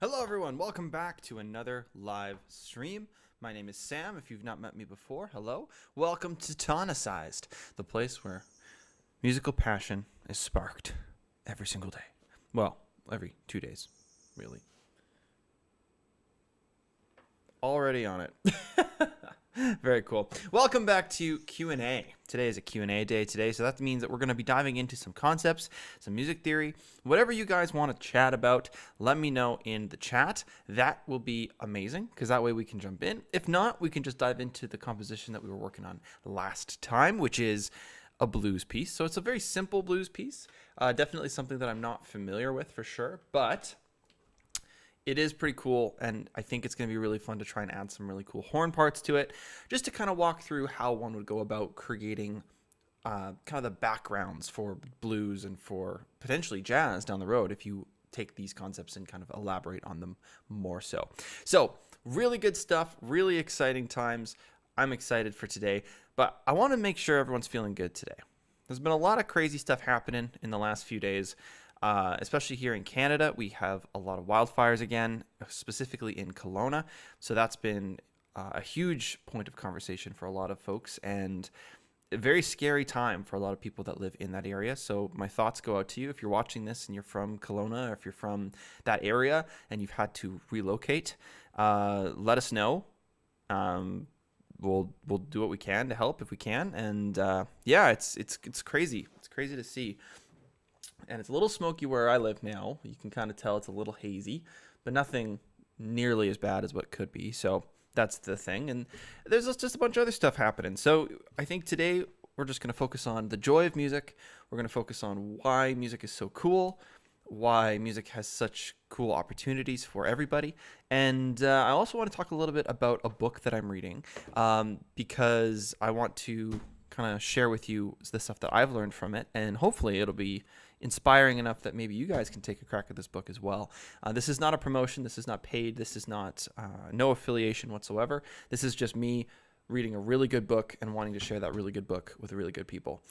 Hello everyone, welcome back to another live stream. My name is Sam. If you've not met me before, hello. Welcome to Tonicized, the place where musical passion is sparked every single day. Well, every 2 days, really. Already on it. Very cool. Welcome back to Q&A. Today is a Q&A day today, so that means that we're going to be diving into some concepts, some music theory, whatever you guys want to chat about. Let me know in the chat. That will be amazing because that way we can jump in. If not, we can just dive into the composition that we were working on last time, which is a blues piece. So it's a very simple blues piece. Definitely something that I'm not familiar with for sure, but it is pretty cool, and I think it's going to be really fun to try and add some really cool horn parts to it, just to kind of walk through how one would go about creating kind of the backgrounds for blues and for potentially jazz down the road if you take these concepts and kind of elaborate on them more so. So really good stuff, really exciting times. I'm excited for today, but I want to make sure everyone's feeling good today. There's been a lot of crazy stuff happening in the last few days. Especially here in Canada, we have a lot of wildfires again, specifically in Kelowna. So that's been a huge point of conversation for a lot of folks and a very scary time for a lot of people that live in that area. So my thoughts go out to you if you're watching this and you're from Kelowna, or if you're from that area and you've had to relocate. Let us know. We'll do what we can to help if we can. And yeah, it's crazy. It's crazy to see. And it's a little smoky where I live now. You can kind of tell it's a little hazy, but nothing nearly as bad as what could be. So that's the thing. And there's just a bunch of other stuff happening. So I think today we're just going to focus on the joy of music. We're going to focus on why music is so cool, why music has such cool opportunities for everybody. And I also want to talk a little bit about a book that I'm reading because I want to kind of share with you the stuff that I've learned from it, and hopefully it'll be inspiring enough that maybe you guys can take a crack at this book as well. This is not a promotion. This is not paid. This is not no affiliation whatsoever. This is just me reading a really good book and wanting to share that really good book with really good people.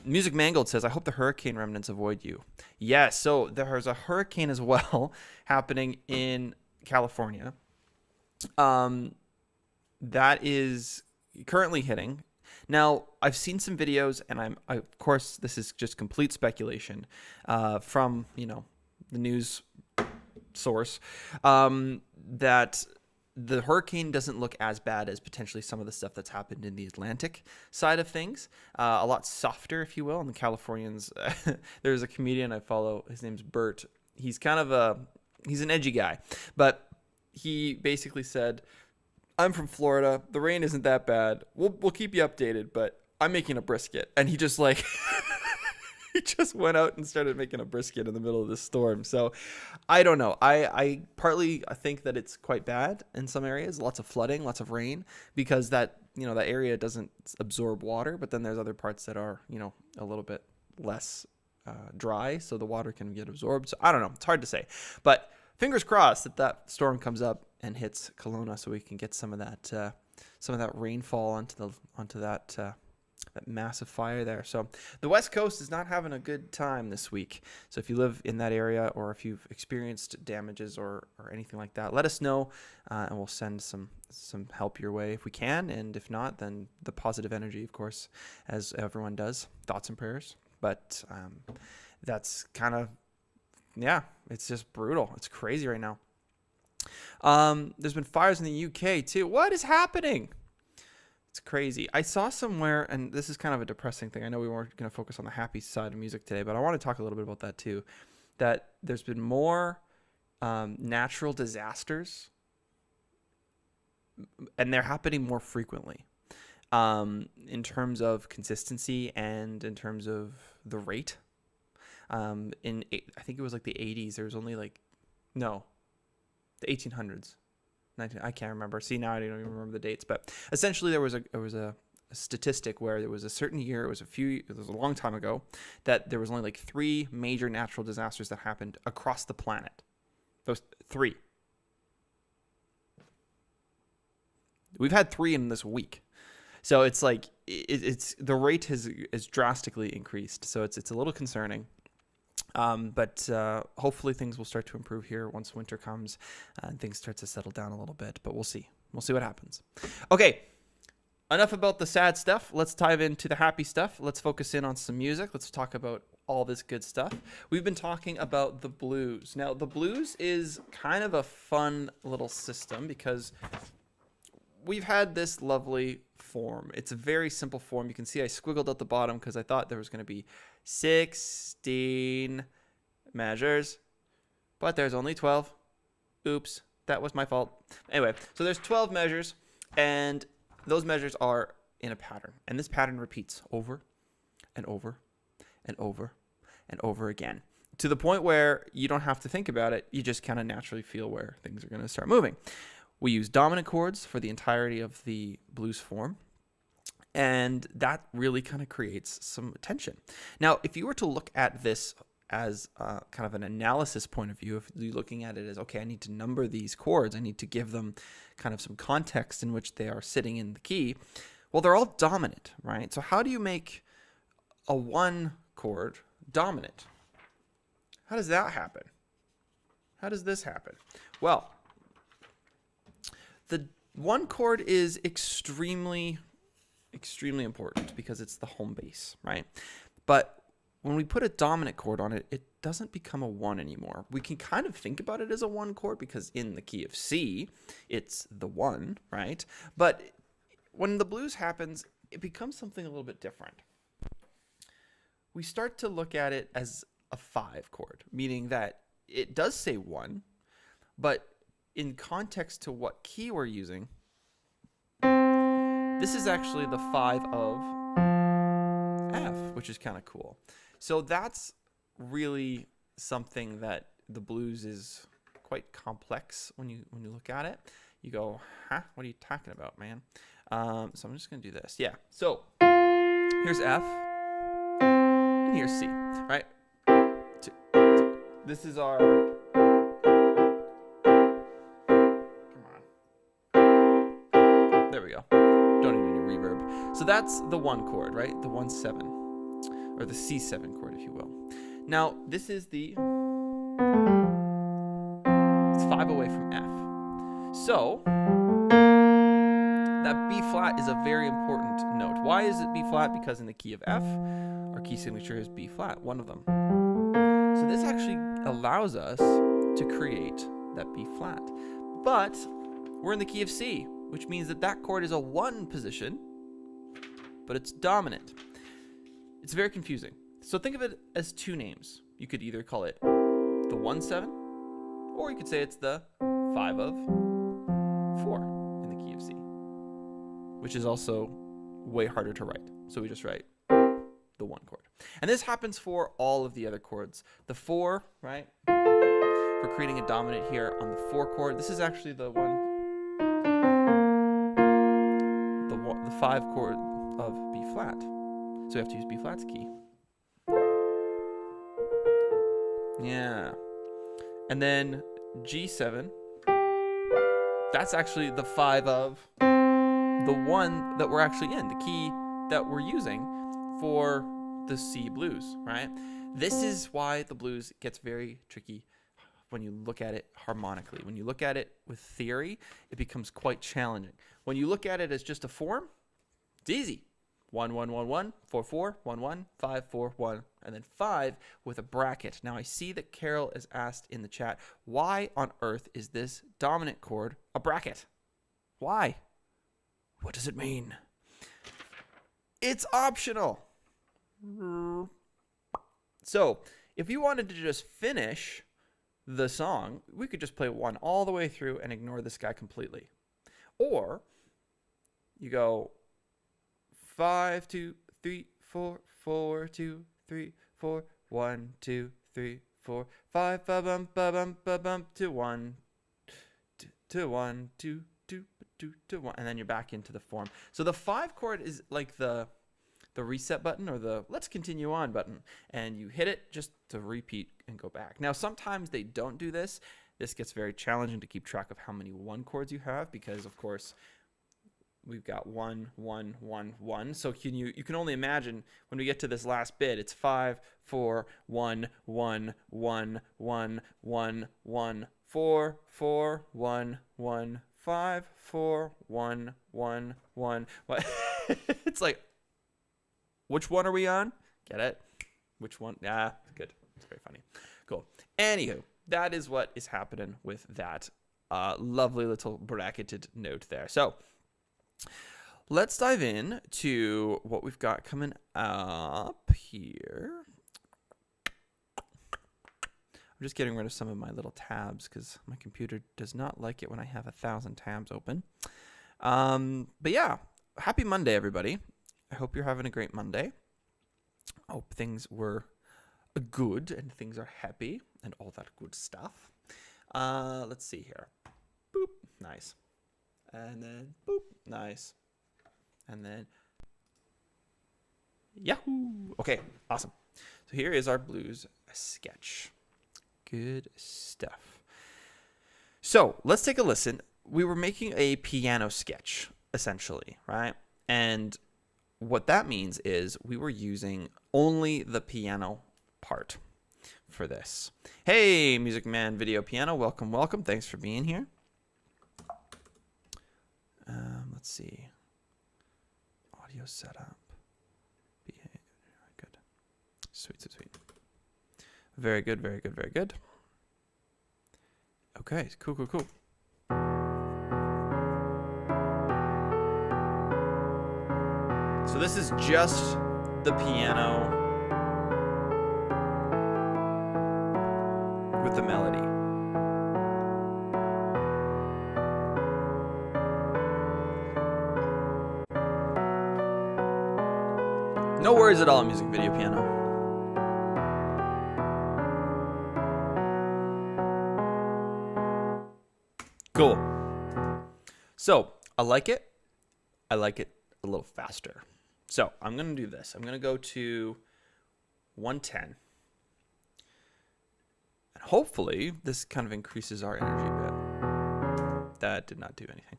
Music Mangled says, I hope the hurricane remnants avoid you. Yes, so there's a hurricane as well happening in California. That is currently hitting. Now, I've seen some videos, and of course, this is just complete speculation from, the news source, that the hurricane doesn't look as bad as potentially some of the stuff that's happened in the Atlantic side of things. A lot softer, if you will. And the Californians, there's a comedian I follow. His name's Bert. He's kind of he's an edgy guy, but he basically said, I'm from Florida. The rain isn't that bad. We'll keep you updated, but I'm making a brisket. And he just he just went out and started making a brisket in the middle of this storm. So I don't know. I partly think that it's quite bad in some areas. Lots of flooding, lots of rain, because that area doesn't absorb water. But then there's other parts that are, a little bit less dry, so the water can get absorbed. So I don't know. It's hard to say. But fingers crossed that storm comes up and hits Kelowna, so we can get some of that rainfall onto that massive fire there. So the West Coast is not having a good time this week. So if you live in that area, or if you've experienced damages or anything like that, let us know, and we'll send some help your way if we can. And if not, then the positive energy, of course, as everyone does, thoughts and prayers. But that's kind of, yeah, it's just brutal. It's crazy right now. There's been fires in the UK too. What is happening? It's crazy. I saw somewhere, and this is kind of a depressing thing. I know we weren't going to focus on the happy side of music today, but I want to talk a little bit about that too. That there's been more natural disasters, and they're happening more frequently in terms of consistency and in terms of the rate. I think it was like the 80s. There was only the 1800s, I can't remember. See, now I don't even remember the dates. But essentially, there was a statistic where there was a certain year. It was a long time ago, that there was only like 3 major natural disasters that happened across the planet. Those 3. We've had 3 in this week, so it's like it's the rate has drastically increased. So it's a little concerning. But hopefully things will start to improve here once winter comes and things start to settle down a little bit. But we'll see. We'll see what happens. Okay, enough about the sad stuff. Let's dive into the happy stuff. Let's focus in on some music. Let's talk about all this good stuff. We've been talking about the blues. Now, the blues is kind of a fun little system because we've had this lovely form. It's a very simple form. You can see I squiggled at the bottom because I thought there was going to be 16 measures, but there's only 12. Oops, that was my fault. Anyway, so there's 12 measures, and those measures are in a pattern, and this pattern repeats over and over and over and over again to the point where you don't have to think about it. You just kind of naturally feel where things are going to start moving. We use dominant chords for the entirety of the blues form, and that really kind of creates some tension. Now, if you were to look at this as kind of an analysis point of view, if you're looking at it as, okay, I need to number these chords, I need to give them kind of some context in which they are sitting in the key, well, they're all dominant, right? So how do you make a 1 chord dominant? How does that happen? How does this happen? Well, the 1 chord is extremely important because it's the home bass, right? But when we put a dominant chord on it, it doesn't become a 1 anymore. We can kind of think about it as a 1 chord because in the key of C, it's the 1, right? But when the blues happens, it becomes something a little bit different. We start to look at it as a 5 chord, meaning that it does say 1, but in context to what key we're using, this is actually the 5 of F, which is kind of cool. So that's really something that the blues is quite complex when you look at it. You go, huh? What are you talking about, man? So I'm just going to do this. Yeah. So here's F, and here's C, right? This is our... There we go. Don't need any reverb. So that's the 1 chord, right? The 1-7, or the C7 chord, if you will. Now, this is the... It's 5 away from F. So, that B flat is a very important note. Why is it B flat? Because in the key of F, our key signature is B flat, one of them. So this actually allows us to create that B flat. But we're in the key of C, which means that that chord is a 1 position, but it's dominant. It's very confusing. So think of it as 2 names. You could either call it the 1-7, or you could say it's the 5 of 4 in the key of C, which is also way harder to write. So we just write the 1 chord. And this happens for all of the other chords. The 4, right? We're creating a dominant here on the 4 chord. This is actually the 5 chord of B flat. So we have to use B flat's key. Yeah. And then G7, that's actually the 5 of the 1 that we're actually in, the key that we're using for the C blues, right? This is why the blues gets very tricky when you look at it harmonically. When you look at it with theory, it becomes quite challenging. When you look at it as just a form, it's easy. 1 1 1 1 4 4 1 1 5 4 1, and then 5 with a bracket. Now I see that Carol is asked in the chat, why on earth is this dominant chord a bracket? Why? What does it mean? It's optional. So if you wanted to just finish the song, we could just play 1 all the way through and ignore this guy completely. Or you go 5 2 3 4 4 2 3 4 1 2 3 4 5 ba bum ba bum ba bum to 1 to 1 2 2 2 to 1, and then you're back into the form. So the 5 chord is like the reset button or the let's continue on button, and you hit it just to repeat and go back. Now sometimes they don't do this. This gets very challenging to keep track of how many 1 chords you have because of course we've got 1, 1, 1, 1. So you can only imagine when we get to this last bit, it's 5, 4, 1, 1, 1, 1, 1, 1, 4, 4, 1, 1, 5, 4, 1, 1, 1. It's like, which one are we on? Get it? Which one? Yeah, good. It's very funny. Cool. Anywho, that is what is happening with that lovely little bracketed note there. So let's dive in to what we've got coming up here. I'm just getting rid of some of my little tabs because my computer does not like it when I have 1,000 tabs open. But yeah, happy Monday, everybody. I hope you're having a great Monday. I hope things were good and things are happy and all that good stuff. Let's see here. Boop, nice. And then boop, nice. And then yahoo. Okay, awesome. So here is our blues sketch. Good stuff. So let's take a listen. We were making a piano sketch, essentially, right? And what that means is we were using only the piano part for this. Hey, Music Man Video Piano, welcome, welcome. Thanks for being here. Let's see. Audio setup. Good. Sweet, sweet, sweet. Very good, very good, very good. Okay, cool, cool, cool. So this is just the piano with the melody. No worries at all, Music Video Piano. Cool. So I like it. I like it a little faster. So I'm going to do this. I'm going to go to 110. And hopefully this kind of increases our energy a bit. That did not do anything.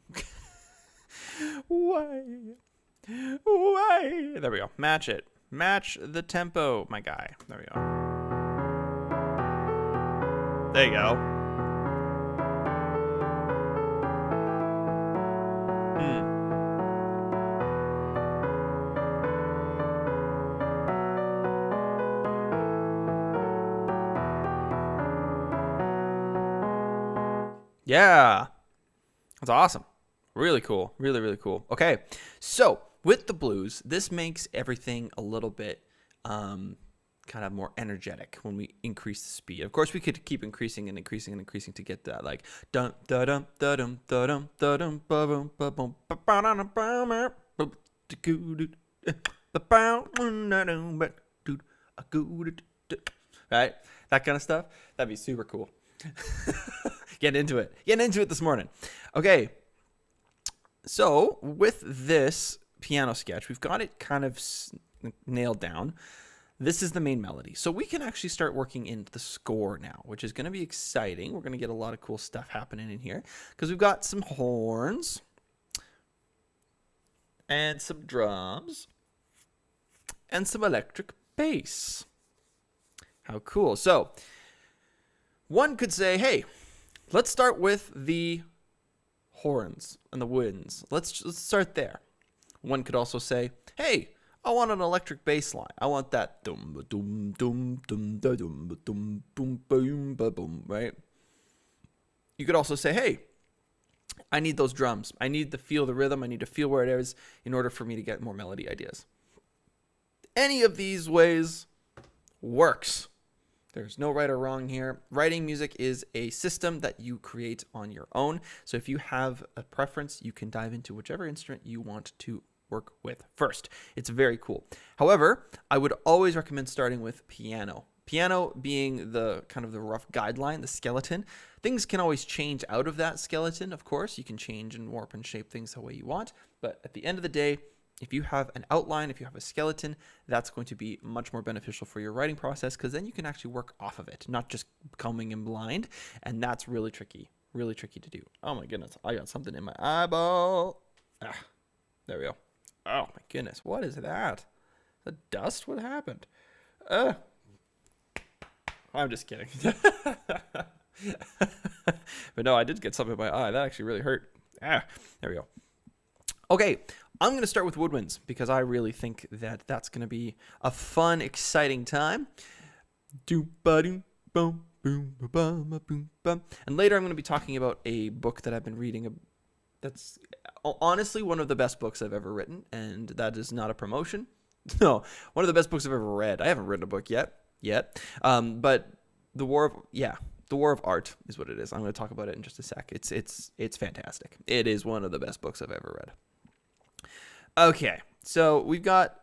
Why? Why? There we go. Match it. Match the tempo, my guy. There we go. There you go. Yeah, that's awesome. Really cool. Really, really cool. Okay, so with the blues, this makes everything a little bit kind of more energetic when we increase the speed. Of course, we could keep increasing and increasing and increasing to get that like dum da dum da dum da dum da dum ba boom ba boom ba ba da dum ba ba right? That kind of stuff. That'd be super cool. Get into it. Get into it this morning. Okay. So with this piano sketch, we've got it kind of nailed down. This is the main melody. So we can actually start working into the score now, which is going to be exciting. We're going to get a lot of cool stuff happening in here because we've got some horns and some drums and some electric bass. How cool. So one could say, hey, let's start with the horns and the winds. Let's start there. One could also say, hey, I want an electric bass line. I want that dum dum dum dum dum dum dum boom boom boom, right? You could also say, hey, I need those drums. I need to feel the rhythm. I need to feel where it is in order for me to get more melody ideas. Any of these ways works. There's no right or wrong here. Writing music is a system that you create on your own. So if you have a preference, you can dive into whichever instrument you want to work with first. It's very cool. However, I would always recommend starting with piano. Piano being the kind of the rough guideline, the skeleton. Things can always change out of that skeleton, of course. You can change and warp and shape things the way you want. But at the end of the day, if you have an outline, if you have a skeleton, that's going to be much more beneficial for your writing process because then you can actually work off of it, not just coming in blind. And that's really tricky to do. Oh my goodness, I got something in my eyeball. There we go. Oh my goodness, what is that? The dust? What happened? I'm just kidding. But no, I did get something in my eye. That actually really hurt. There we go. Okay, I'm going to start with woodwinds because I really think that that's going to be a fun, exciting time. And later I'm going to be talking about a book that I've been reading that's honestly one of the best books I've ever written, and that is not a promotion. No, one of the best books I've ever read. I haven't written a book yet. But The War of Art is what it is. I'm going to talk about it in just a sec. It's fantastic. It is one of the best books I've ever read. Okay, so we've got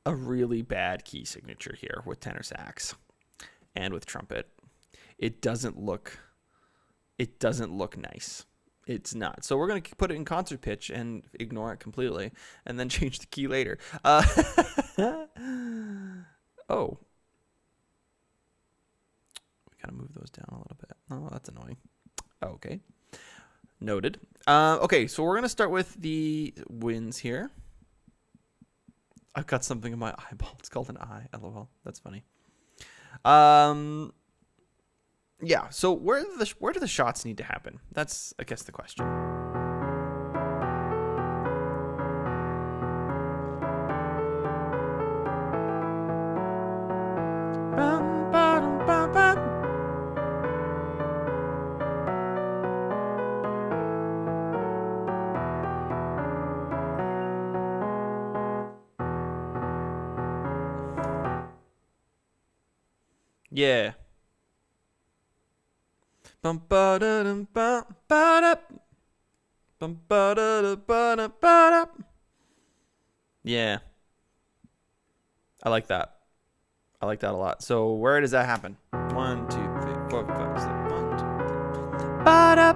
a really bad key signature here with tenor sax and with trumpet. It doesn't look nice. It's not. So we're going to put it in concert pitch and ignore it completely and then change the key later. Oh. We got to move those down a little bit. Oh, that's annoying. Okay. Noted. Okay, so we're going to start with the winds here. I've got something in my eyeball. It's called an eye. LOL. That's funny. Yeah, so where do the shots need to happen? That's, I guess, the question. Yeah. Bum ba da dum ba ba da. Bum ba da da ba da ba da. Yeah. I like that. I like that a lot. So where does that happen? 1, 2, 3, 4, 5, 6. 1, 2, 3. Ba da.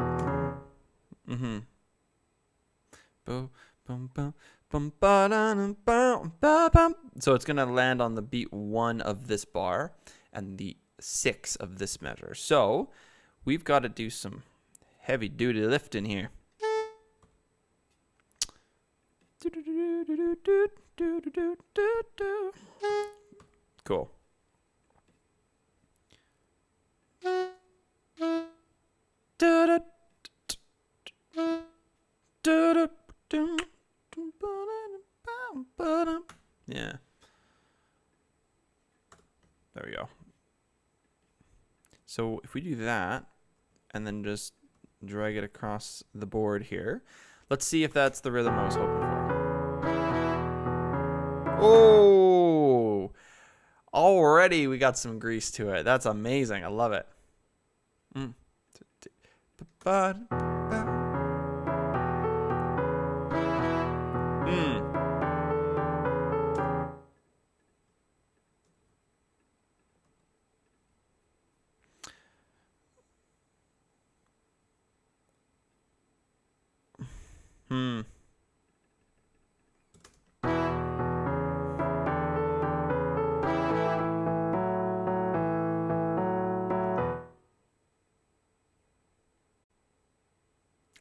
Boom, bum bum bum ba da dum bum ba bum. So it's gonna land on the beat 1 of this bar and the 6 of this measure. So we've got to do some heavy duty lifting here. Cool. Yeah. There we go. So if we do that and then just drag it across the board here, let's see if that's the rhythm I was hoping for. Oh, already we got some grease to it. That's amazing. I love it.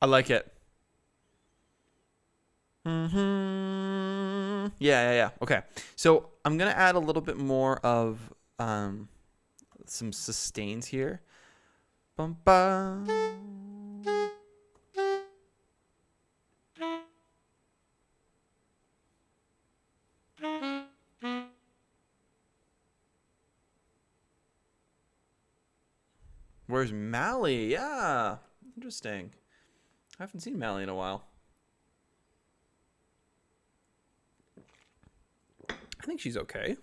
I like it. Yeah. Okay. So I'm going to add a little bit more of some sustains here. Bum, bum. Where's Mally? Yeah. Interesting. I haven't seen Mally in a while. I think she's okay.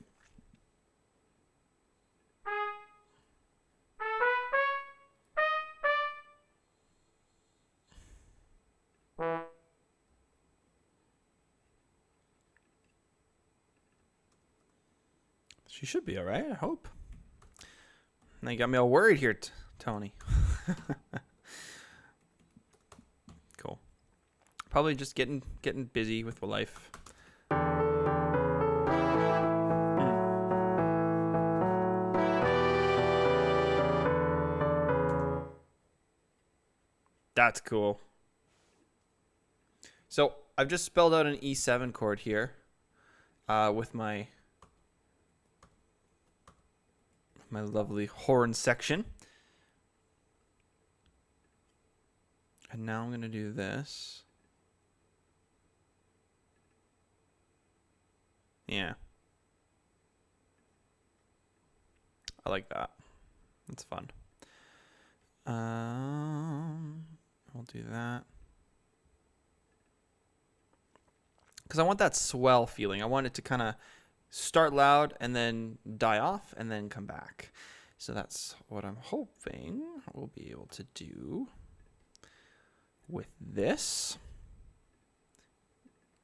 She should be all right, I hope. Now you got me all worried here, Tony. Cool. Probably just getting busy with life. That's cool. So I've just spelled out an E7 chord here with my lovely horn section. And now I'm going to do this. Yeah. I like that. That's fun. I'll do that. Because I want that swell feeling. I want it to kind of start loud and then die off and then come back. So that's what I'm hoping we'll be able to do with this.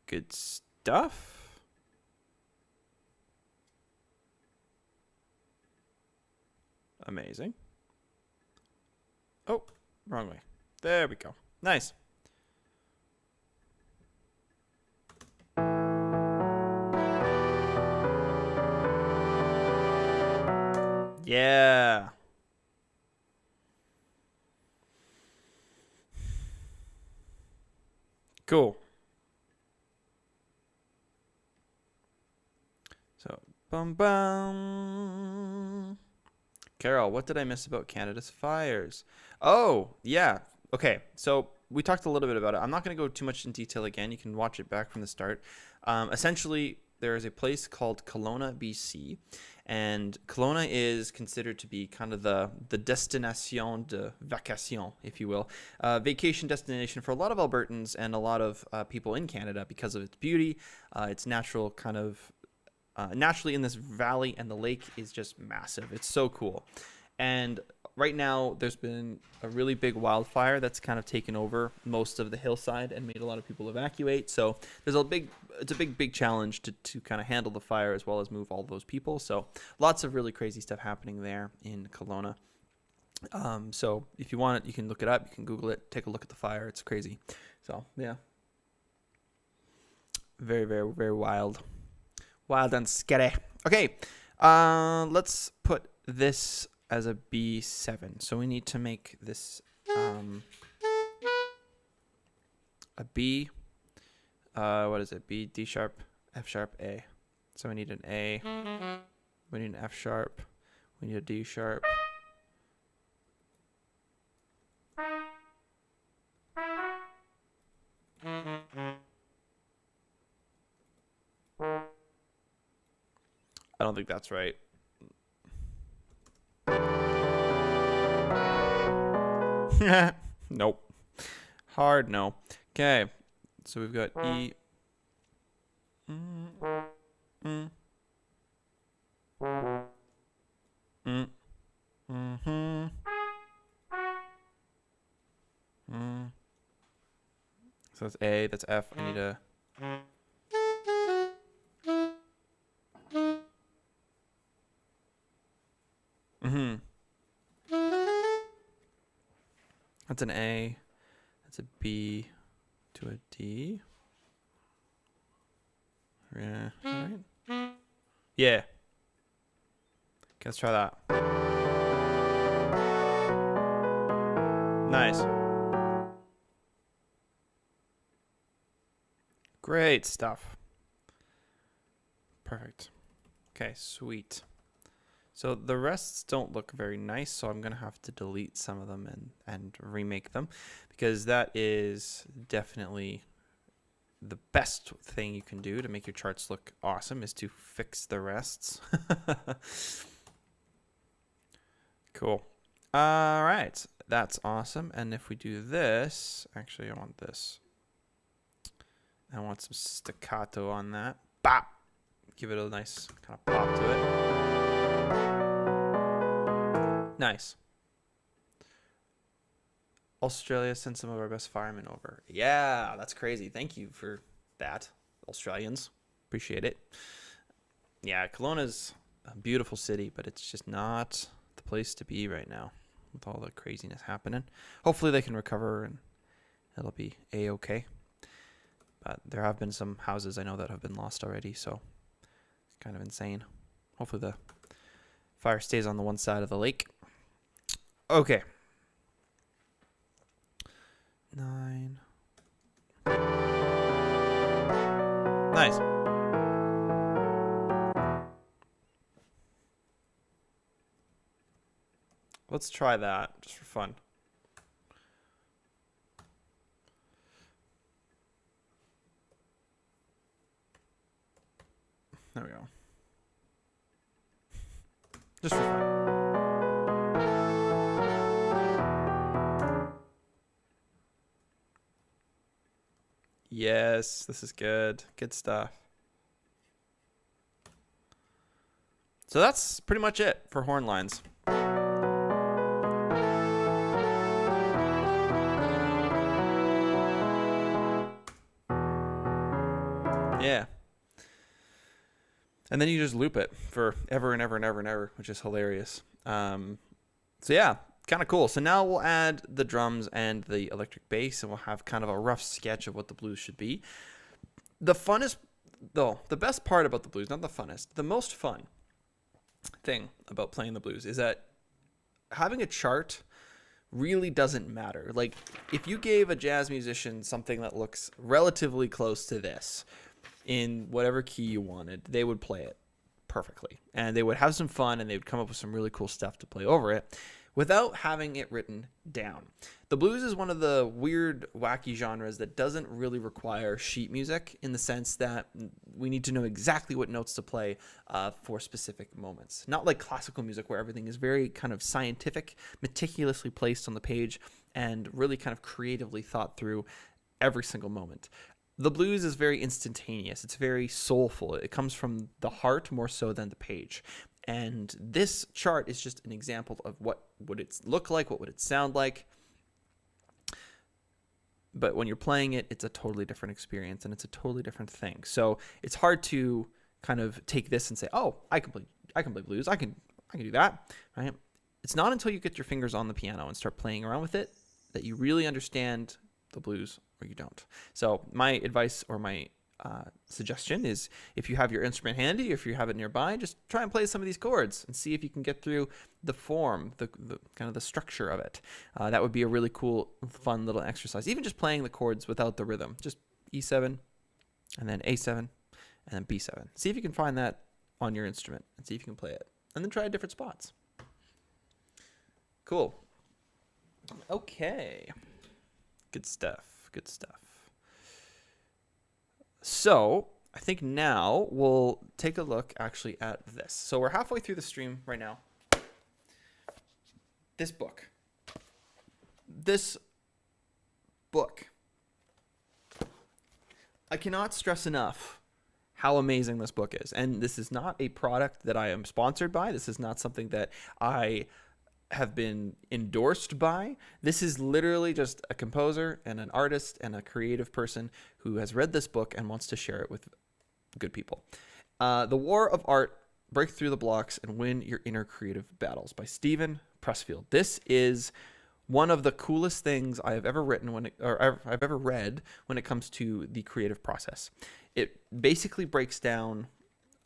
Good stuff. Amazing. Oh, wrong way. There we go. Nice. Yeah. Cool. So, bum bum. Carol, what did I miss about Canada's fires? Oh, yeah. Okay, so we talked a little bit about it. I'm not going to go too much in detail again. You can watch it back from the start. Essentially, there is a place called Kelowna, BC, and Kelowna is considered to be kind of the destination de vacation, if you will, vacation destination for a lot of Albertans and a lot of people in Canada because of its beauty, its natural kind of naturally in this valley, and the lake is just massive. It's so cool. And right now there's been a really big wildfire that's kind of taken over most of the hillside and made a lot of people evacuate. So it's a big challenge to kind of handle the fire as well as move all those people. So lots of really crazy stuff happening there in Kelowna. So if you want it, you can look it up, you can Google it, take a look at the fire. It's crazy. So yeah, very, very, very wild. Wild and scary. Okay, let's put this as a B7. So we need to make this a B. What is it? B, D sharp, F sharp, A. So we need an A. We need an F sharp. We need a D sharp. I don't think that's right. Nope. Hard no. Okay. So we've got E. So that's A, that's F. I need a. That's an A. That's a B to a D. Yeah. Right? Yeah. Okay, let's try that. Nice. Great stuff. Perfect. Okay, sweet. So the rests don't look very nice, so I'm going to have to delete some of them and remake them, because that is definitely the best thing you can do to make your charts look awesome, is to fix the rests. Cool. All right, that's awesome. And if we do this, actually I want this. I want some staccato on that. Bop! Give it a nice kind of pop to it. Nice. Australia sent some of our best firemen over. Yeah, that's crazy. Thank you for that, Australians. Appreciate it. Yeah, Kelowna's a beautiful city, but it's just not the place to be right now with all the craziness happening. Hopefully they can recover and it'll be A-okay. But there have been some houses I know that have been lost already, so it's kind of insane. Hopefully the fire stays on the one side of the lake. Okay. 9. Nice. Let's try that just for fun. There we go. Just for fun. Yes, this is good. Good stuff. So that's pretty much it for horn lines. Yeah. And then you just loop it for ever and ever and ever and ever, which is hilarious. So yeah, kind of cool. So now we'll add the drums and the electric bass, and we'll have kind of a rough sketch of what the blues should be. The funnest, though, the best part about the blues, not the funnest, the most fun thing about playing the blues is that having a chart really doesn't matter. Like, if you gave a jazz musician something that looks relatively close to this in whatever key you wanted, they would play it perfectly, and they would have some fun, and they would come up with some really cool stuff to play over it without having it written down. The blues is one of the weird, wacky genres that doesn't really require sheet music, in the sense that we need to know exactly what notes to play for specific moments. Not like classical music, where everything is very kind of scientific, meticulously placed on the page, and really kind of creatively thought through every single moment. The blues is very instantaneous. It's very soulful. It comes from the heart more so than the page. And this chart is just an example of what would it look like, what would it sound like. But when you're playing it, it's a totally different experience, and it's a totally different thing. So it's hard to kind of take this and say, "Oh, I can play blues. I can do that." Right? It's not until you get your fingers on the piano and start playing around with it that you really understand the blues, or you don't. So my advice, or my suggestion, is if you have your instrument handy, if you have it nearby, just try and play some of these chords and see if you can get through the form, the kind of the structure of it. That would be a really cool, fun little exercise. Even just playing the chords without the rhythm, just E7 and then A7 and then B7. See if you can find that on your instrument and see if you can play it, and then try different spots. Cool. Okay. Good stuff. Good stuff. So I think now we'll take a look actually at this. So we're halfway through the stream right now. This book. I cannot stress enough how amazing this book is. And this is not a product that I am sponsored by. This is not something that I have been endorsed by. This is literally just a composer and an artist and a creative person who has read this book and wants to share it with good people. The War of Art: Break Through the Blocks and Win Your Inner Creative Battles by Stephen Pressfield. This is one of the coolest things I have ever written I've ever read when it comes to the creative process. It basically breaks down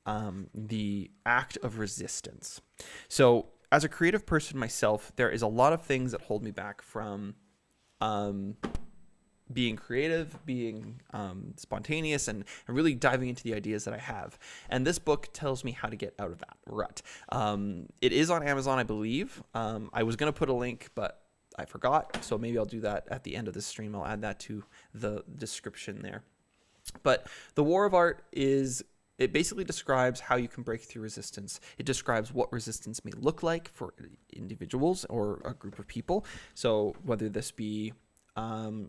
the act of resistance. So as a creative person myself, there is a lot of things that hold me back from being creative, being spontaneous, and really diving into the ideas that I have. And this book tells me how to get out of that rut. It is on Amazon, I believe. I was going to put a link, but I forgot. So maybe I'll do that at the end of the stream. I'll add that to the description there. But The War of Art it basically describes how you can break through resistance. It describes what resistance may look like for individuals or a group of people. So whether this be, what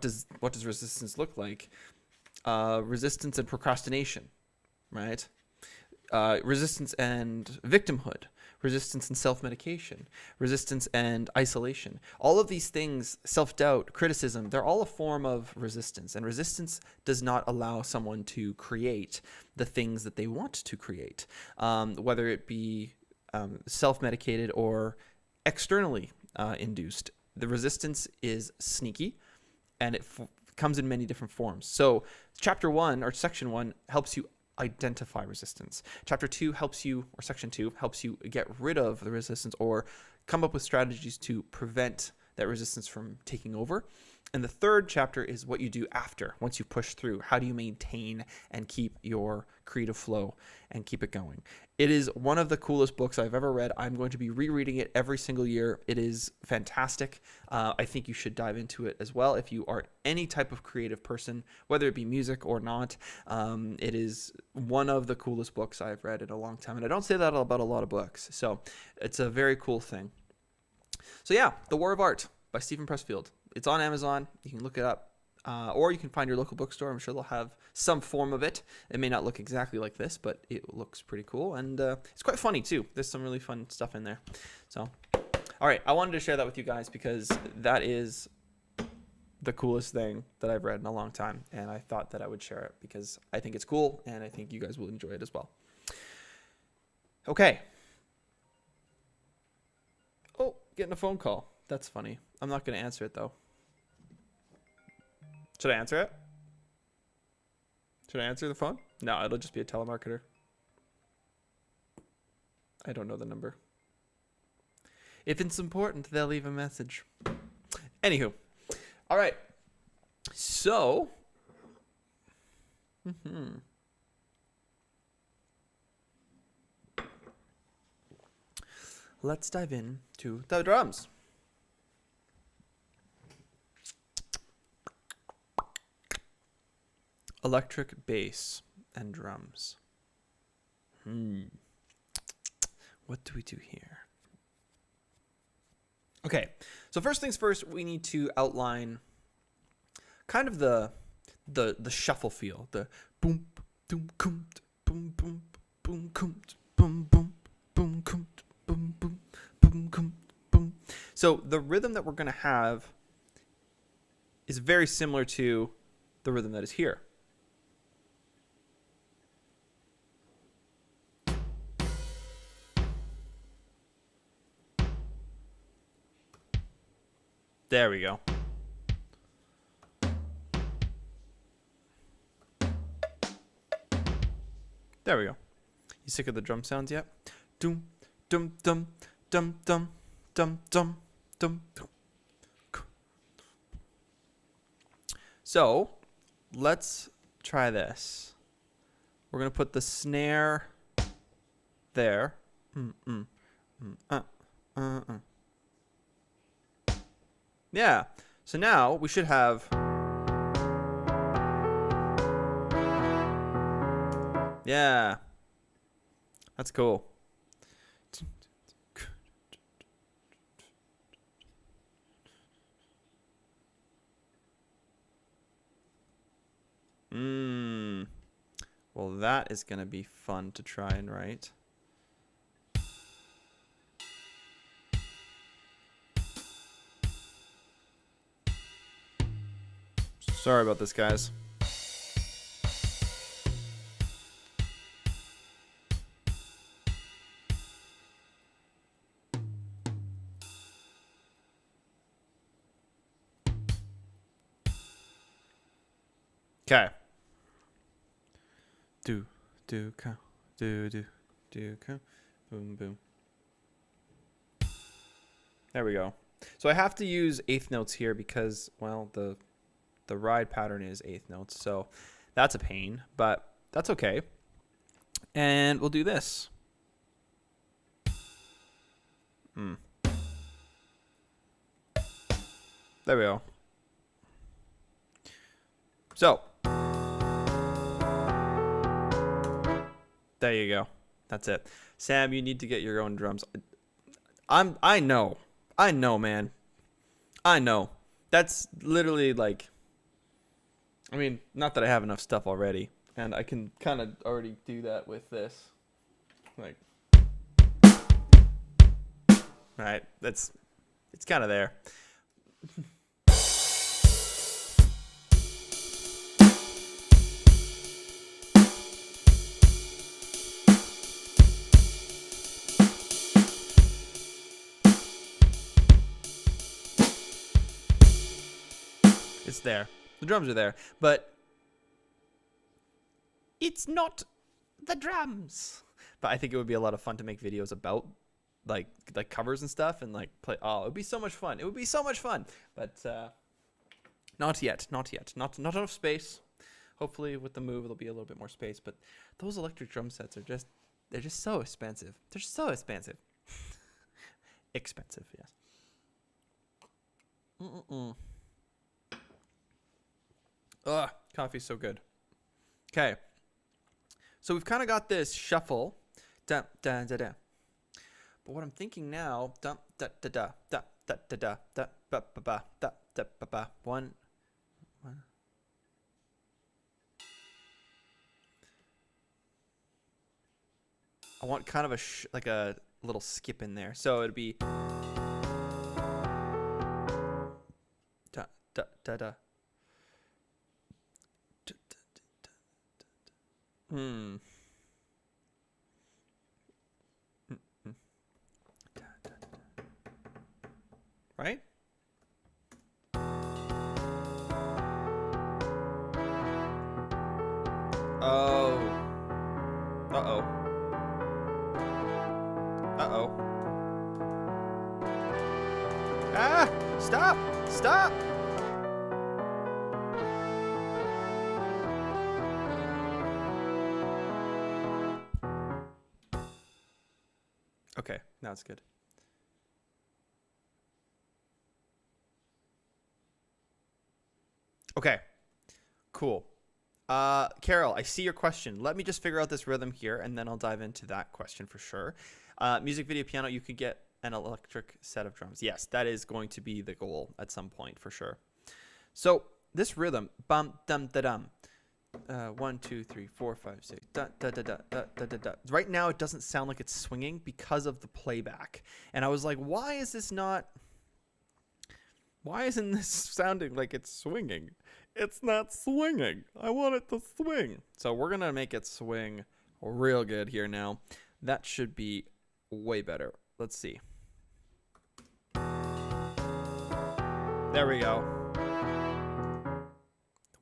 does resistance look like? Resistance and procrastination, right? Resistance and victimhood, resistance and self-medication, resistance and isolation. All of these things, self-doubt, criticism, they're all a form of resistance. And resistance does not allow someone to create the things that they want to create, whether it be self-medicated or externally induced. The resistance is sneaky, and it comes in many different forms. So chapter 1 or section 1 helps you identify resistance. Chapter 2 helps you, or section 2 helps you get rid of the resistance or come up with strategies to prevent that resistance from taking over. And the third chapter is what you do after, once you push through. How do you maintain and keep your creative flow and keep it going? It is one of the coolest books I've ever read. I'm going to be rereading it every single year. It is fantastic. I think you should dive into it as well if you are any type of creative person, whether it be music or not. It is one of the coolest books I've read in a long time. And I don't say that about a lot of books. So it's a very cool thing. So yeah, The War of Art by Stephen Pressfield. It's on Amazon. You can look it up. Or you can find your local bookstore. I'm sure they'll have some form of it. It may not look exactly like this, but it looks pretty cool. And it's quite funny, too. There's some really fun stuff in there. So, all right. I wanted to share that with you guys because that is the coolest thing that I've read in a long time. And I thought that I would share it because I think it's cool. And I think you guys will enjoy it as well. Okay. Oh, getting a phone call. That's funny. I'm not going to answer it, though. Should I answer it? Should I answer the phone? No, it'll just be a telemarketer. I don't know the number. If it's important, they'll leave a message. Anywho. All right. So. Let's dive into the drums. Electric bass and drums. What do we do here? Okay, so first things first, we need to outline kind of the shuffle feel. The boom, boom, boom, boom, boom, boom, boom, boom, boom, boom, boom, boom, boom, boom, boom. So the rhythm that we're going to have is very similar to the rhythm that is here. There we go. There we go. You sick of the drum sounds yet? Dum dum dum dum dum dum dum dum. So, let's try this. We're gonna put the snare there. Yeah. So now we should have. Yeah. That's cool. Well, that is going to be fun to try and write. Sorry about this, guys. Okay. Do count, do count, boom boom. There we go. So I have to use eighth notes here because, well, the ride pattern is eighth notes, so that's a pain, but that's okay. And we'll do this. There we go. So there you go. That's it. Sam, you need to get your own drums. I know, man. I know. That's literally like, I mean, not that I have enough stuff already, and I can kind of already do that with this. Like, right? It's kind of there. It's there. The drums are there, but it's not the drums. But I think it would be a lot of fun to make videos about like covers and stuff and like play. Oh, it would be so much fun. It would be so much fun. But Not yet. Not yet. Not enough space. Hopefully with the move it'll be a little bit more space. But those electric drum sets are they're just so expensive. They're so expensive. Expensive, yes. Ugh, coffee's so good. Okay. So we've kind of got this shuffle. Da da da da. But what I'm thinking now, da da da da da da da da da ba ba ba da da ba ba. One. I want kind of like a little skip in there. So it'd be da da da da. Hmm. Right? Oh. Uh-oh. Uh-oh. Ah! Stop! Stop! Okay, now it's good. Okay, cool. Carol, I see your question. Let me just figure out this rhythm here, and then I'll dive into that question for sure. Music video piano, you could get an electric set of drums. Yes, that is going to be the goal at some point for sure. So this rhythm, bum dum da dum. 1, 2, 3, 4, 5, 6. Da, da, da, da, da, da, da, da. Right now, it doesn't sound like it's swinging because of the playback. And I was like, why is this not? Why isn't this sounding like it's swinging? It's not swinging. I want it to swing. So we're gonna make it swing real good here now. That should be way better. Let's see. There we go.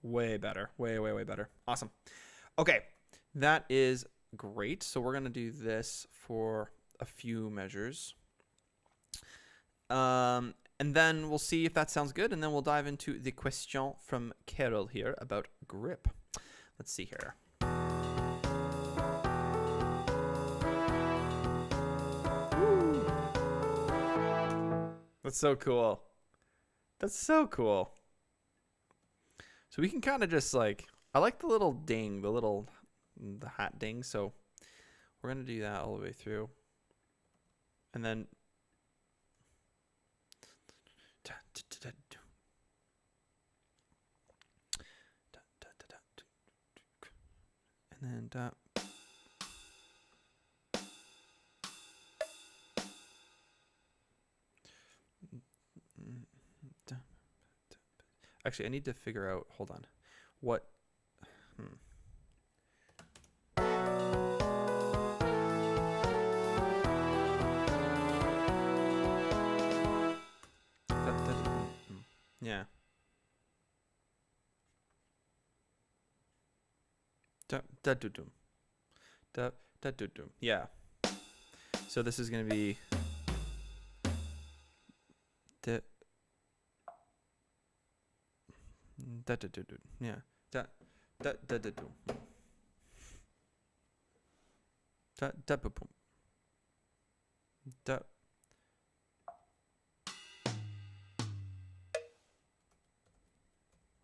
Way better. Way, way, way better. Awesome. Okay. That is great. So we're going to do this for a few measures. And then we'll see if that sounds good. And then we'll dive into the question from Carol here about grip. Let's see here. Woo. That's so cool. That's so cool. So we can kind of just like, I like the little ding, the hat ding. So we're going to do that all the way through. And then. And then. Actually, I need to figure out, hold on, what, yeah. Yeah. So this is going to be, yeah.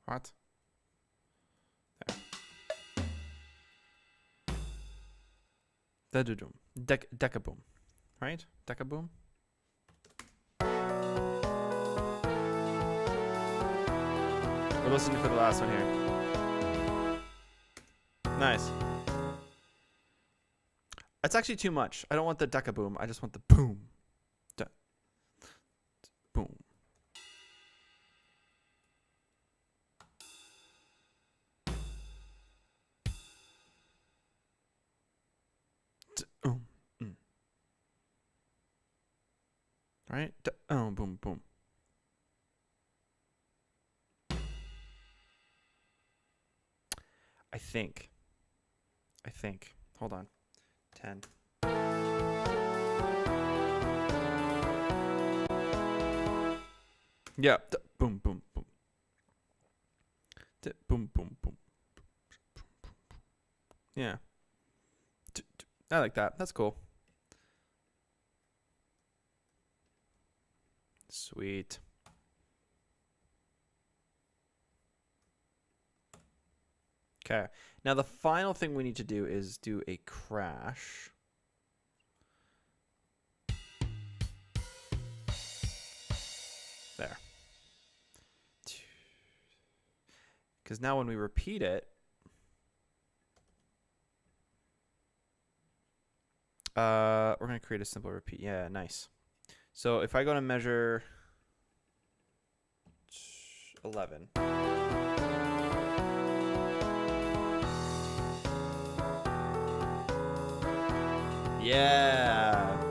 What? There. Decaboom. Right? Decaboom. We're listening for the last one here. Nice. That's actually too much. I don't want the decaboom. I just want the boom. Boom. Right? Boom, boom. I think. Hold on. 10. Yeah. Boom, boom, boom. Boom, boom, boom. Yeah. I like that. That's cool. Sweet. Okay. Now the final thing we need to do is do a crash. There. Because now when we repeat it, we're going to create a simple repeat. Yeah, nice. So if I go to measure 11. Yeah.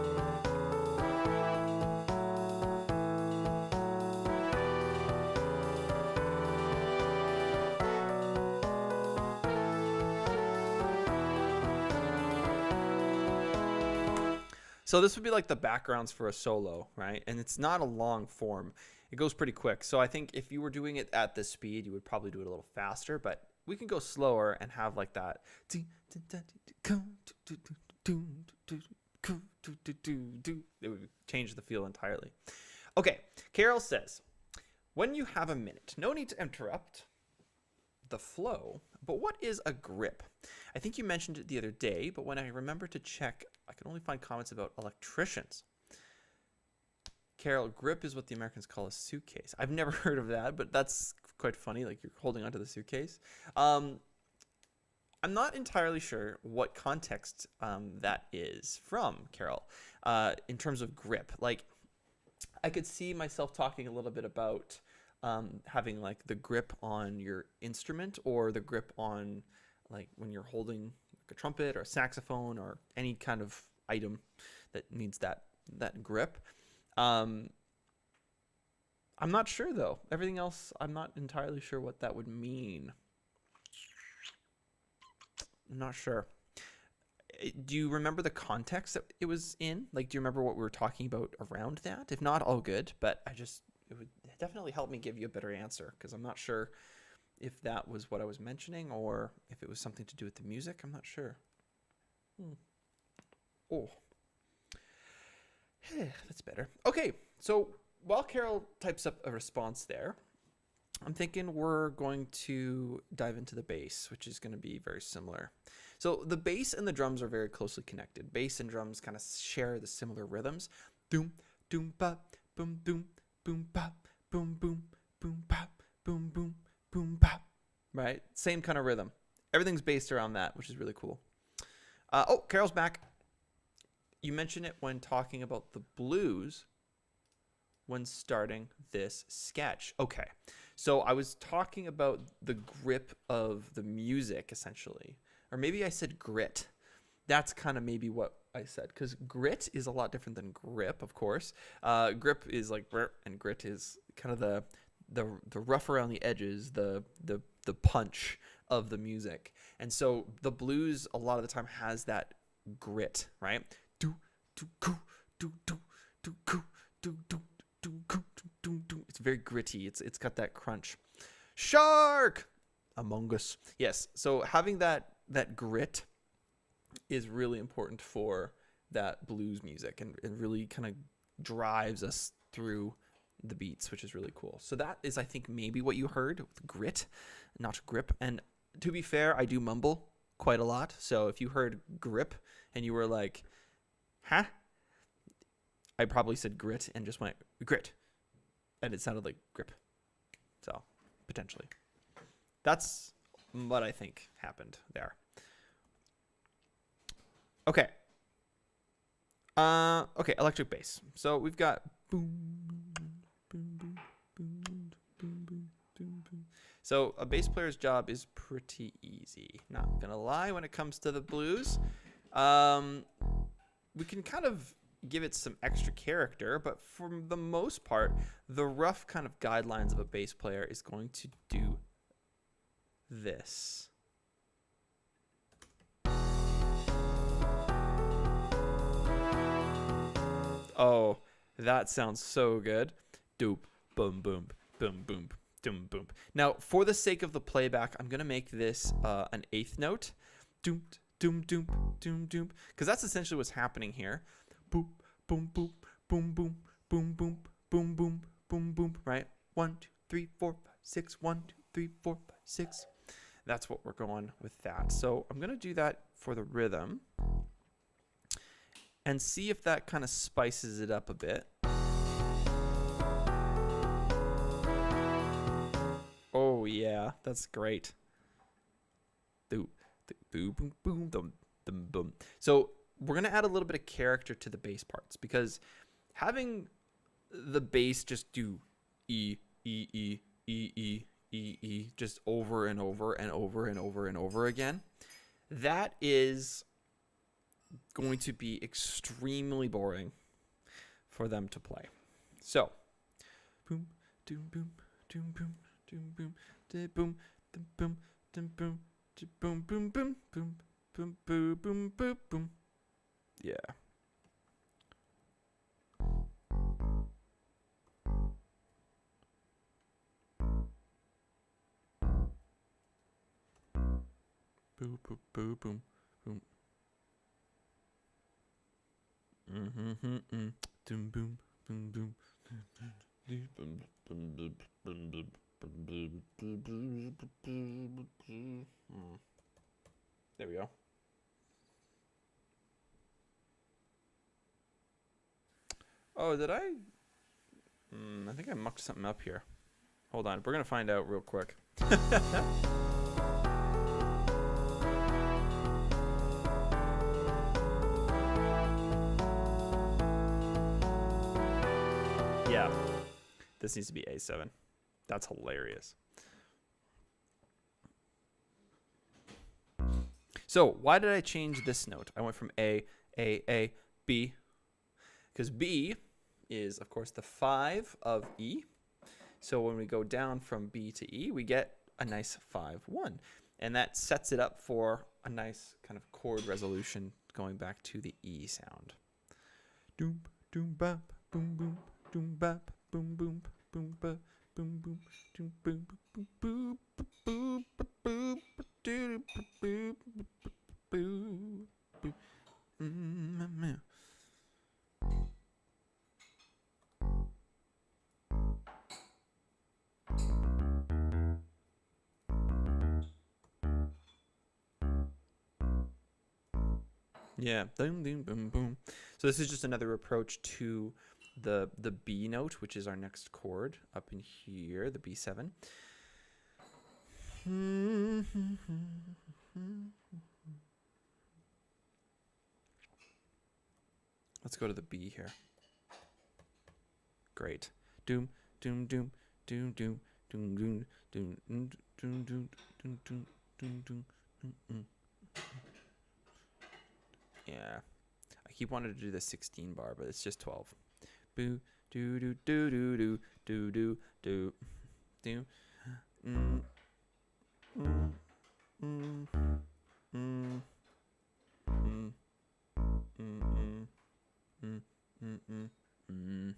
So this would be like the backgrounds for a solo, right? And it's not a long form. It goes pretty quick. So I think if you were doing it at this speed, you would probably do it a little faster, but we can go slower and have like that. It would change the feel entirely. Okay, Carol says, when you have a minute, no need to interrupt the flow, but what is a grip? I think you mentioned it the other day, but when I remember to check, I could only find comments about electricians. Carol, grip is what the Americans call a suitcase. I've never heard of that, but that's quite funny, like you're holding onto the suitcase. I'm not entirely sure what context that is from, Carol, in terms of grip. Like, I could see myself talking a little bit about having like the grip on your instrument, or the grip on like when you're holding like a trumpet or a saxophone or any kind of item that needs that grip. I'm not sure though. Everything else, I'm not entirely sure what that would mean. I'm not sure. Do you remember the context that it was in? Like, do you remember what we were talking about around that? If not, all good, but it would definitely help me give you a better answer, because I'm not sure if that was what I was mentioning or if it was something to do with the music. I'm not sure. Oh, that's better. Okay, so while Carol types up a response there, I'm thinking we're going to dive into the bass, which is going to be very similar. So the bass and the drums are very closely connected. Bass and drums kind of share the similar rhythms. Doom, doom, bop, boom, boom, boom, bop, boom, boom, boom, bop, boom, boom, boom, bop. Right? Same kind of rhythm. Everything's based around that, which is really cool. Oh, Carol's back. You mentioned it when talking about the blues when starting this sketch. Okay. So I was talking about the grip of the music, essentially. Or maybe I said grit. That's kind of maybe what I said, because grit is a lot different than grip, of course. Grip is like, and grit is kind of the rough around the edges, the punch of the music. And so the blues a lot of the time has that grit, right? It's very gritty. It's got that crunch. Shark! Among Us. Yes. So having that grit is really important for that blues music, and it really kind of drives us through the beats, which is really cool. So that is, I think, maybe what you heard with grit, not grip. And to be fair, I do mumble quite a lot. So if you heard grip and you were like, huh? I probably said grit and just went grit, and it sounded like grip. So potentially. That's what I think happened there. Okay. Okay, electric bass. So we've got boom, boom, boom, boom, boom, boom, boom, boom. So a bass player's job is pretty easy. Not gonna lie, when it comes to the blues, we can kind of give it some extra character, but for the most part, the rough kind of guidelines of a bass player is going to do this. Oh, that sounds so good. Doop, boom, boom, boom, boom, doom, boom. Now, for the sake of the playback, I'm going to make this an eighth note. Doom, doom, doom, doom, doom. Because that's essentially what's happening here. Boop, boom, boom, boom, boom, boom, boom, boom, boom, boom, boom, right? 1, 2, 3, 4, 5, 6. 1, 2, 3, 4, 5, 6. That's what we're going with that. So I'm going to do that for the rhythm and see if that kind of spices it up a bit. Oh yeah, that's great. Boom, boom, boom, boom, boom, boom. So we're gonna add a little bit of character to the bass parts, because having the bass just do E, E, E, E, E, E, E, just over and over and over and over and over again, that is going to be extremely boring for them to play. So, boom, doom, boom, doom, boom, doom, boom, da boom, dum, boom, dum, boom, da boom, boom, boom, boom, boom, boom, boom, boom, boom. Yeah. Boom, boom, boom, boom, boom. Doom, boom, boom, boom. There we go. Oh, did I? I think I mucked something up here. Hold on, we're gonna find out real quick. Yeah, this needs to be A7. That's hilarious. So why did I change this note? I went from A, B, because B is, of course, the 5 of E. So when we go down from B to E, we get a nice 5-1. And that sets it up for a nice kind of chord resolution going back to the E sound. Doom, doom, bap, boom, boom, doom, bap, boom, boom, boom, bap, boom, boom, doom, boom, boom, boom, boom, boom, boom, boom, boom, boom. Yeah, boom, boom, boom, boom. So this is just another approach to the B note, which is our next chord up in here, the B7. Let's go to the B here. Great. Doom, doom, doom, doom, doom, doom, doom, doom, doom, doom, doom, doom, doom, doom, doom. Yeah. I keep wanting to do the 16 bar, but it's just 12. Boo, do, do, do, do, do, do, do, do, do. Mm, mm, mm, mm, mm, mm, mm, mm, mm, mm.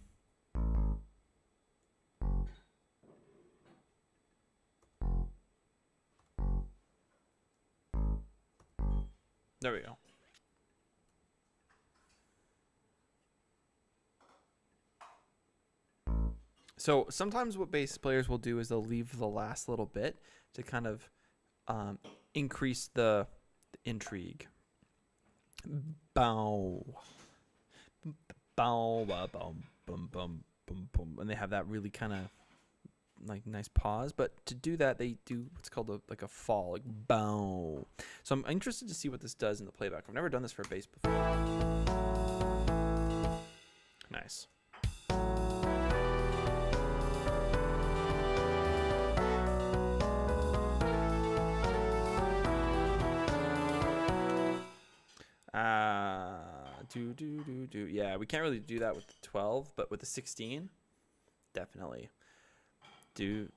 There we go. So sometimes what bass players will do is they'll leave the last little bit to kind of increase the intrigue. Bow. Bow, bow, bow, bum, bum, bum, bum. And they have that really kind of like nice pause. But to do that, they do what's called like a fall, like bow. So I'm interested to see what this does in the playback. I've never done this for a bass before. Nice. Do. Yeah, we can't really do that with the 12, but with the 16, definitely. Do.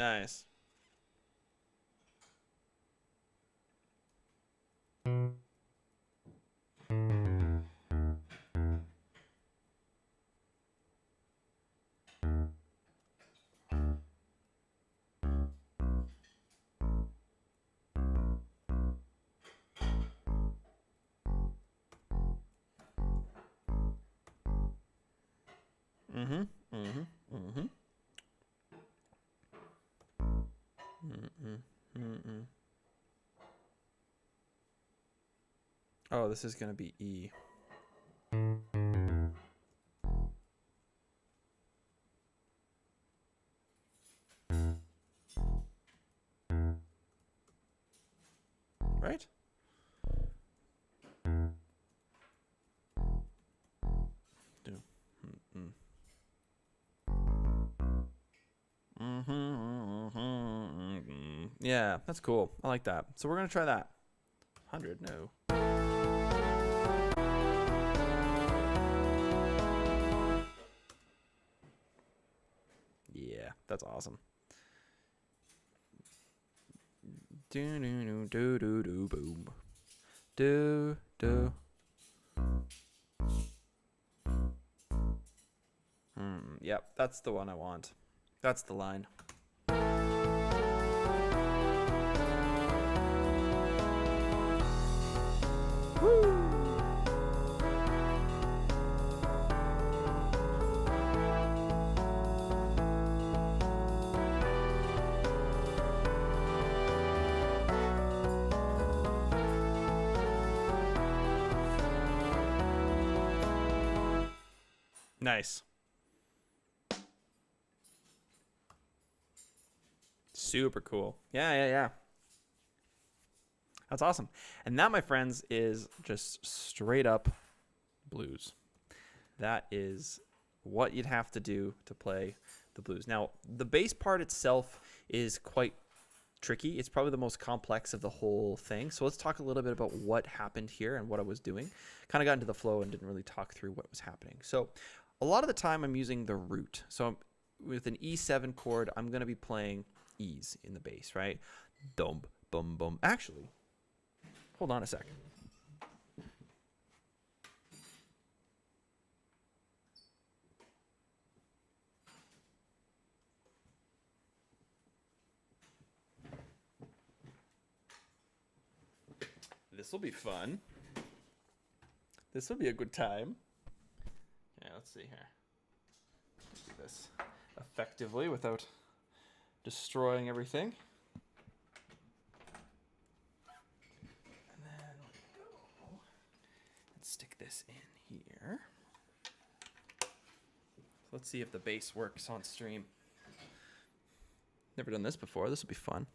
Nice. Mm-hmm. Mm-hmm. Mm-hmm. Mm-mm. Mm-mm. Oh, this is gonna be E. Right? Mm-mm. Mm-hmm, mm-hmm, mm-hmm. Yeah, that's cool. I like that. So we're gonna try that. 100, no. Yeah, that's awesome. Do do do do do boom. Do do. Yep, that's the one I want. That's the line. Woo! Nice. Super cool. Yeah. That's awesome. And that, my friends, is just straight up blues. That is what you'd have to do to play the blues. Now, the bass part itself is quite tricky. It's probably the most complex of the whole thing. So let's talk a little bit about what happened here and what I was doing. Kind of got into the flow and didn't really talk through what was happening. So a lot of the time I'm using the root. So with an E7 chord, I'm going to be playing E's in the bass, right? Dum, bum, bum. Actually, hold on a second. This will be fun. This will be a good time. Yeah, let's see here. Let's do this effectively without destroying everything. And then we go. Let's stick this in here. Let's see if the bass works on stream. Never done this before. This will be fun.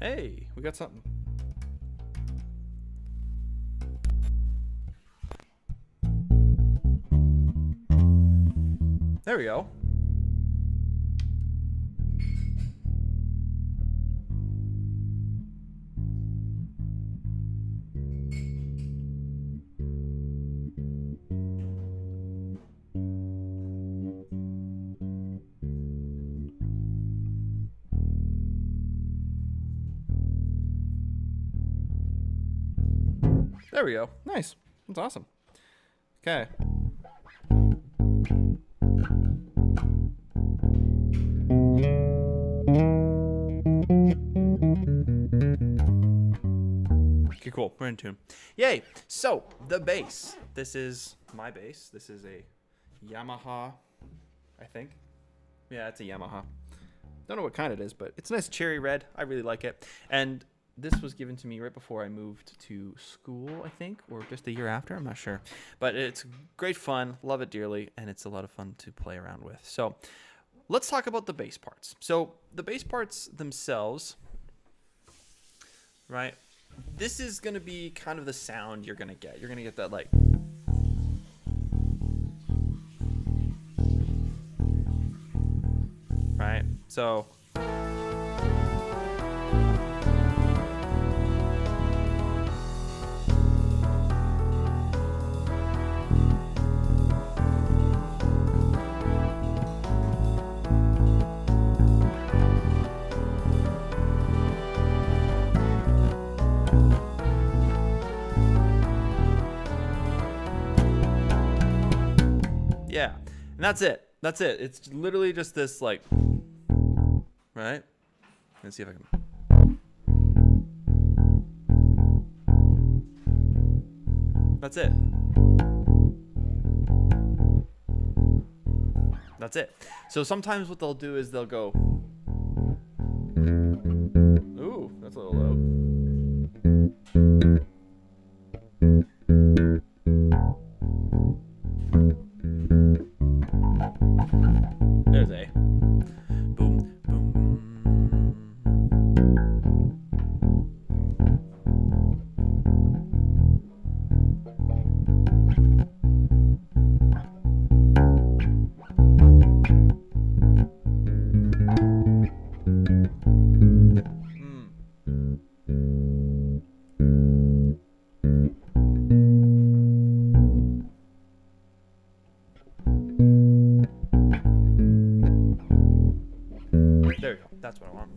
Hey, we got something. There we go. There we go. Nice. That's awesome. Okay. Okay, cool. We're in tune. Yay. So, the bass. This is my bass. This is a Yamaha, I think. Yeah, it's a Yamaha. Don't know what kind it is, but it's a nice cherry red. I really like it. And this was given to me right before I moved to school, I think, or just the year after. I'm not sure. But it's great fun. Love it dearly. And it's a lot of fun to play around with. So let's talk about the bass parts. So the bass parts themselves, right? This is going to be kind of the sound you're going to get. You're going to get that like... Right? So... that's it. That's it. It's literally just this like, right? Let's see if I can. That's it. That's it. So sometimes what they'll do is they'll go, ooh, that's a little low. There's A. Boom, boom. There we go. That's what I want.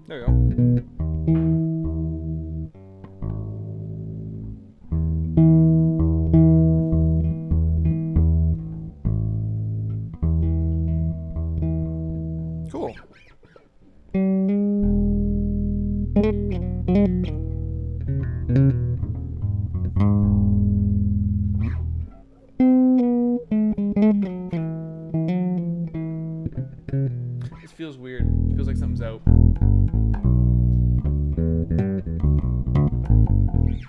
There we go. Cool. This feels weird. It feels like something's out.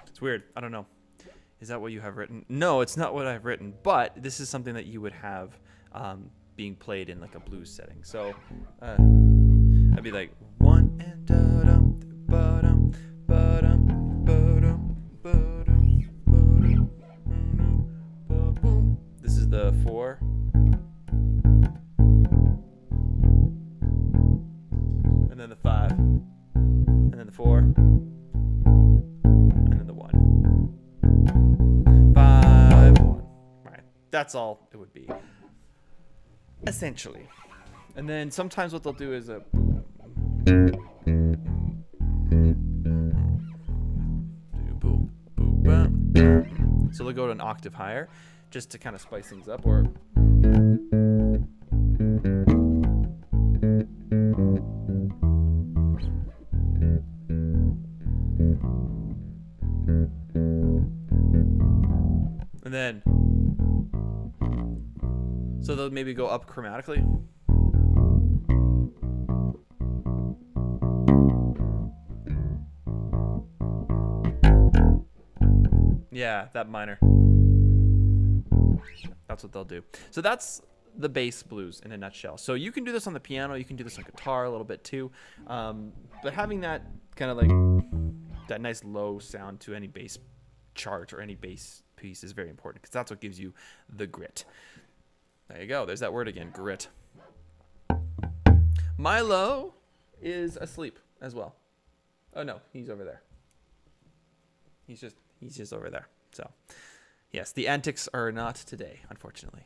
It's weird. I don't know. Is that what you have written? No, it's not what I've written, but this is something that you would have being played in like a blues setting. So I'd be like one and da-dum, ba-dum, ba-dum, ba-dum, ba-dum, ba-dum, ba-boom. This is the 4. And then the 5. And then the 4. And then the 1. 5, 1. Right. That's all it would be. Essentially. And then sometimes what they'll do is a boom, boom, bam. So they'll go to an octave higher just to kind of spice things up, or and then so they'll maybe go up chromatically. Yeah, that minor. That's what they'll do. So that's the bass blues in a nutshell. So you can do this on the piano, you can do this on guitar a little bit too. But having that kind of like that nice low sound to any bass chart or any bass piece is very important, because that's what gives you the grit. There you go. There's that word again, grit. Milo is asleep as well. Oh no, he's over there. He's just over there. So, yes, the antics are not today, unfortunately.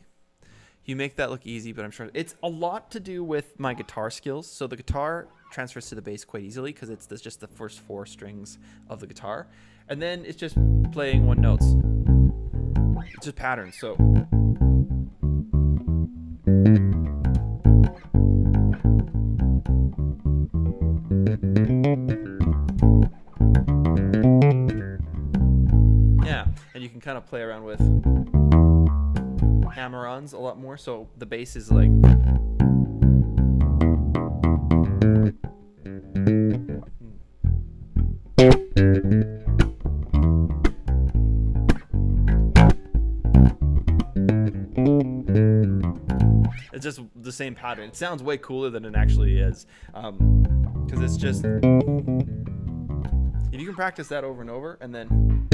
You make that look easy, but I'm sure it's a lot to do with my guitar skills. So the guitar transfers to the bass quite easily because it's just the first 4 strings of the guitar. And then it's just playing one notes. It's just patterns. So yeah, and you can kind of play around with hammer-ons a lot more. So the bass is like it's just the same pattern. It sounds way cooler than it actually is, because it's just, if you can practice that over and over, and then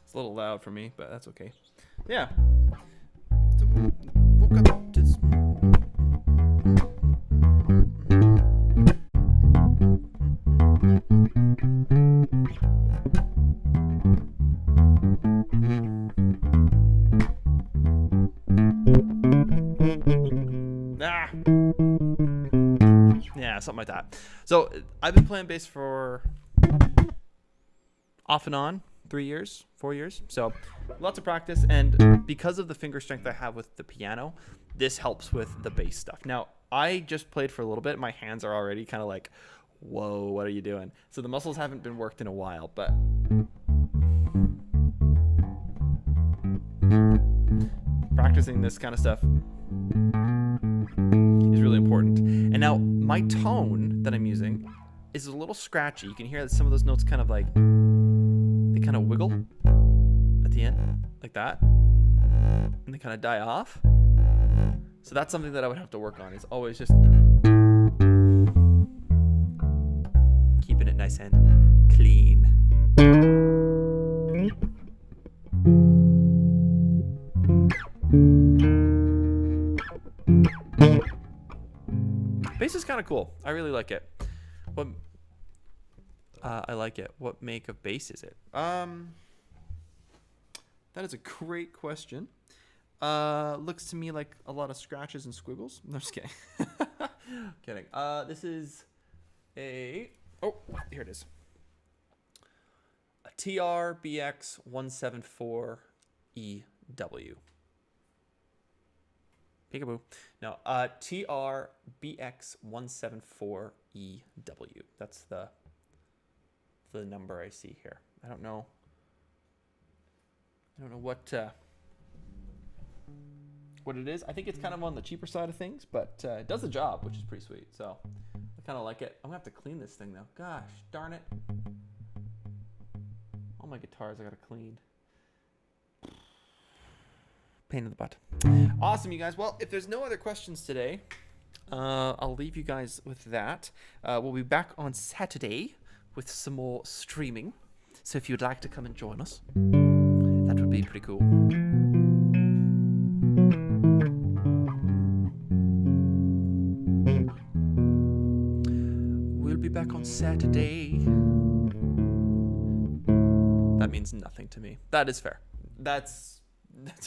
it's a little loud for me, but that's okay. Yeah. Woke up this something like that. So I've been playing bass for off and on 3 years, 4 years. So lots of practice. And because of the finger strength I have with the piano, this helps with the bass stuff. Now, I just played for a little bit. My hands are already kind of like, whoa, what are you doing? So the muscles haven't been worked in a while, but practicing this kind of stuff is really important. And now my tone that I'm using is a little scratchy. You can hear that some of those notes kind of like, they kind of wiggle at the end like that, and they kind of die off. So that's something that I would have to work on, is always just keeping it nice and clean. Bass is kind of cool. I really like it. What I like it. What make of bass is it? That is a great question. Looks to me like a lot of scratches and squiggles. No, just kidding. Kidding. This is a, oh, here it is. A TR-BX 174EW. Peekaboo. No, TR-BX 174EW. That's the number I see here. I don't know what it is. I think it's kind of on the cheaper side of things, but it does the job, which is pretty sweet. So I kind of like it. I'm gonna have to clean this thing though. Gosh darn it. All my guitars I gotta clean. Pain in the butt. Awesome, you guys. Well, if there's no other questions today, I'll leave you guys with that. We'll be back on Saturday with some more streaming. So if you'd like to come and join us, that would be pretty cool. We'll be back on Saturday. That means nothing to me. That is fair. That's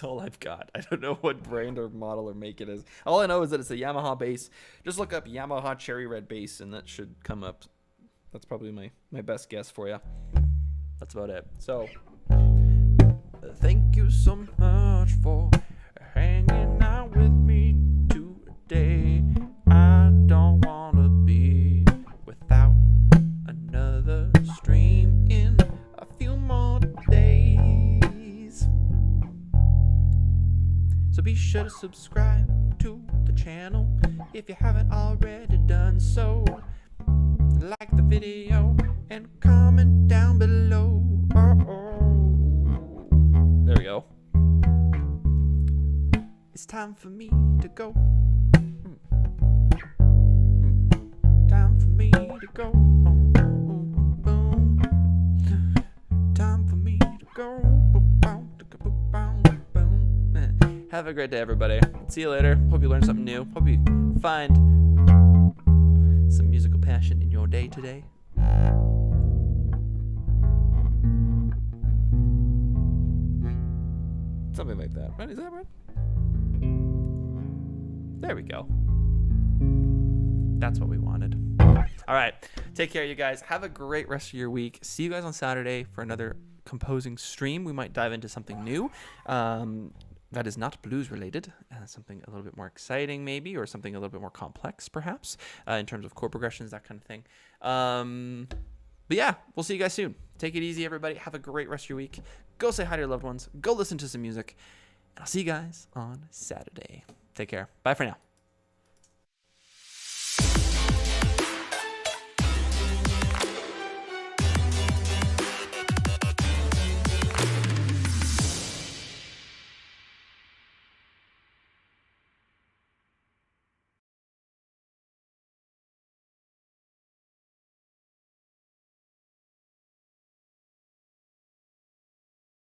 all I've got. I don't know what brand or model or make it is. All I know is that it's a Yamaha bass. Just look up Yamaha Cherry Red bass and that should come up. That's probably my best guess for you. That's about it. So, thank you so much for hanging out with me today. I don't want to be without another stream in a few more days. So be sure to subscribe to the channel if you haven't already done so. Like the video and comment down below. There we go. It's time for me to go. Time for me to go. Time for me to go. Have a great day, everybody. See you later. Hope you learned something new. Hope you find some musical passion in your day today. Something like that. Right? Is that right? There we go. That's what we wanted. All right. Take care, you guys. Have a great rest of your week. See you guys on Saturday for another composing stream. We might dive into something new. That is not blues related, something a little bit more exciting maybe, or something a little bit more complex perhaps, in terms of chord progressions, that kind of thing. But yeah, we'll see you guys soon. Take it easy, everybody. Have a great rest of your week. Go say hi to your loved ones. Go listen to some music. And I'll see you guys on Saturday. Take care. Bye for now.